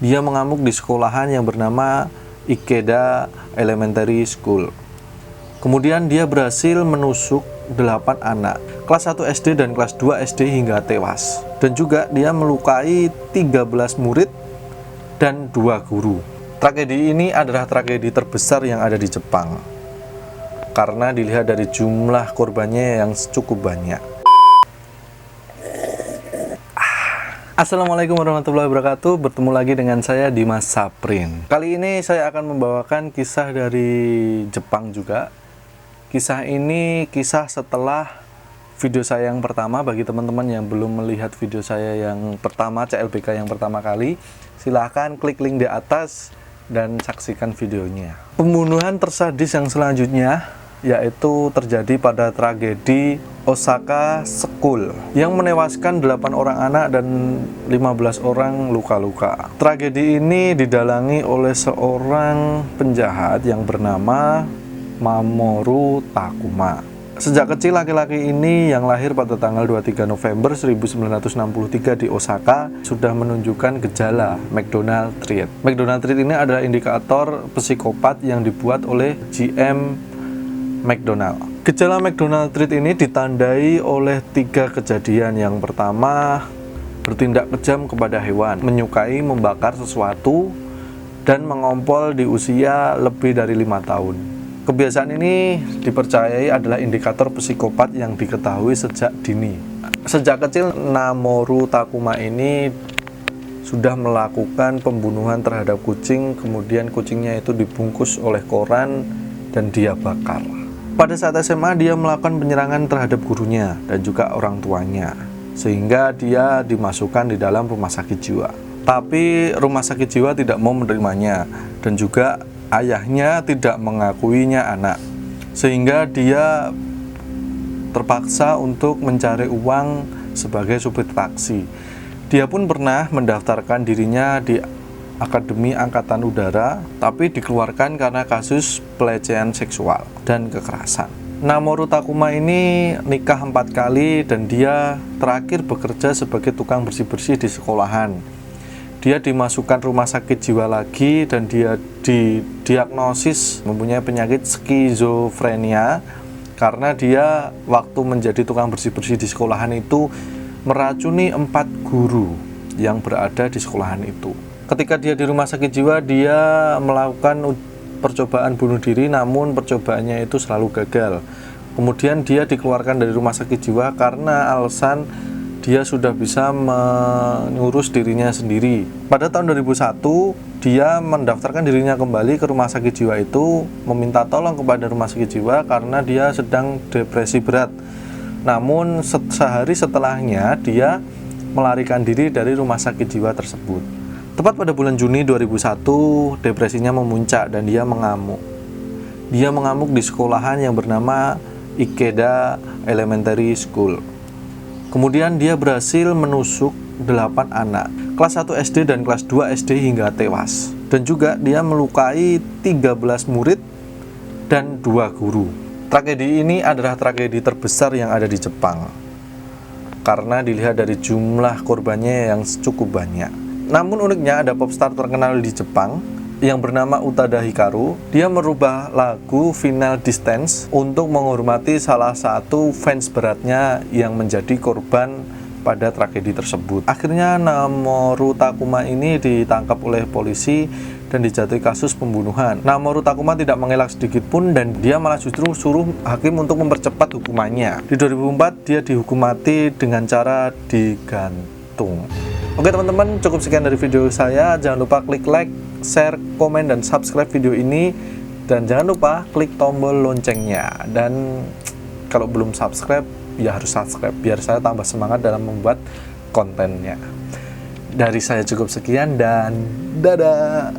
Dia mengamuk di sekolahan yang bernama Ikeda Elementary School. Kemudian dia berhasil menusuk 8 anak, kelas 1 SD dan kelas 2 SD hingga tewas. Dan juga dia melukai 13 murid dan 2 guru. Tragedi ini adalah tragedi terbesar yang ada di Jepang, karena dilihat dari jumlah korbannya yang cukup banyak. Assalamualaikum warahmatullahi wabarakatuh. Bertemu lagi dengan saya Dimas Saprin. Kali ini saya akan membawakan kisah dari Jepang juga. Kisah ini kisah setelah video saya yang pertama. Bagi teman-teman yang belum melihat video saya yang pertama, CLBK yang pertama kali, silahkan klik link di atas dan saksikan videonya. Pembunuhan tersadis yang selanjutnya yaitu terjadi pada tragedi Osaka School yang menewaskan 8 orang anak dan 15 orang luka-luka. Tragedi ini didalangi oleh seorang penjahat yang bernama Mamoru Takuma. Sejak kecil laki-laki ini yang lahir pada tanggal 23 November 1963 di Osaka sudah menunjukkan gejala McDonald trait. McDonald trait ini adalah indikator psikopat yang dibuat oleh GM McDonald. Gejala McDonald trait ini ditandai oleh 3 kejadian. Yang pertama, bertindak kejam kepada hewan, menyukai membakar sesuatu, dan mengompol di usia lebih dari 5 tahun. Kebiasaan ini dipercayai adalah indikator psikopat yang diketahui sejak dini. Sejak kecil, Mamoru Takuma ini sudah melakukan pembunuhan terhadap kucing, kemudian kucingnya itu dibungkus oleh koran dan dia bakar. Pada saat SMA dia melakukan penyerangan terhadap gurunya dan juga orang tuanya, sehingga dia dimasukkan di dalam rumah sakit jiwa. Tapi rumah sakit jiwa tidak mau menerimanya dan juga ayahnya tidak mengakuinya anak, sehingga dia terpaksa untuk mencari uang sebagai supir taksi. Dia pun pernah mendaftarkan dirinya di Akademi Angkatan Udara, tapi dikeluarkan karena kasus pelecehan seksual dan kekerasan. Mamoru Takuma ini nikah 4 kali dan dia terakhir bekerja sebagai tukang bersih-bersih di sekolahan. Dia dimasukkan rumah sakit jiwa lagi dan dia didiagnosis mempunyai penyakit skizofrenia karena dia waktu menjadi tukang bersih-bersih di sekolahan itu meracuni 4 guru yang berada di sekolahan itu. Ketika dia di rumah sakit jiwa, dia melakukan percobaan bunuh diri, namun percobaannya itu selalu gagal. Kemudian dia dikeluarkan dari rumah sakit jiwa karena alasan dia sudah bisa mengurus dirinya sendiri. Pada tahun 2001, dia mendaftarkan dirinya kembali ke rumah sakit jiwa itu, meminta tolong kepada rumah sakit jiwa karena dia sedang depresi berat. Namun sehari setelahnya, dia melarikan diri dari rumah sakit jiwa tersebut. Tepat pada bulan Juni 2001, depresinya memuncak dan dia mengamuk. Dia mengamuk di sekolahan yang bernama Ikeda Elementary School. Kemudian dia berhasil menusuk 8 anak, kelas 1 SD dan kelas 2 SD hingga tewas. Dan juga dia melukai 13 murid dan 2 guru. Tragedi ini adalah tragedi terbesar yang ada di Jepang, karena dilihat dari jumlah korbannya yang cukup banyak. Namun uniknya ada popstar terkenal di Jepang yang bernama Utada Hikaru. Dia merubah lagu Final Distance untuk menghormati salah satu fans beratnya yang menjadi korban pada tragedi tersebut. Akhirnya Mamoru Takuma ini ditangkap oleh polisi dan dijatuhi kasus pembunuhan. Mamoru Takuma tidak mengelak sedikit pun dan dia malah justru suruh hakim untuk mempercepat hukumannya. Di 2004 dia dihukum mati dengan cara digantung. Oke teman-teman, cukup sekian dari video saya. Jangan lupa klik like, share, komen, dan subscribe video ini. Dan jangan lupa klik tombol loncengnya. Dan kalau belum subscribe, ya harus subscribe biar saya tambah semangat dalam membuat kontennya. Dari saya cukup sekian dan dadah.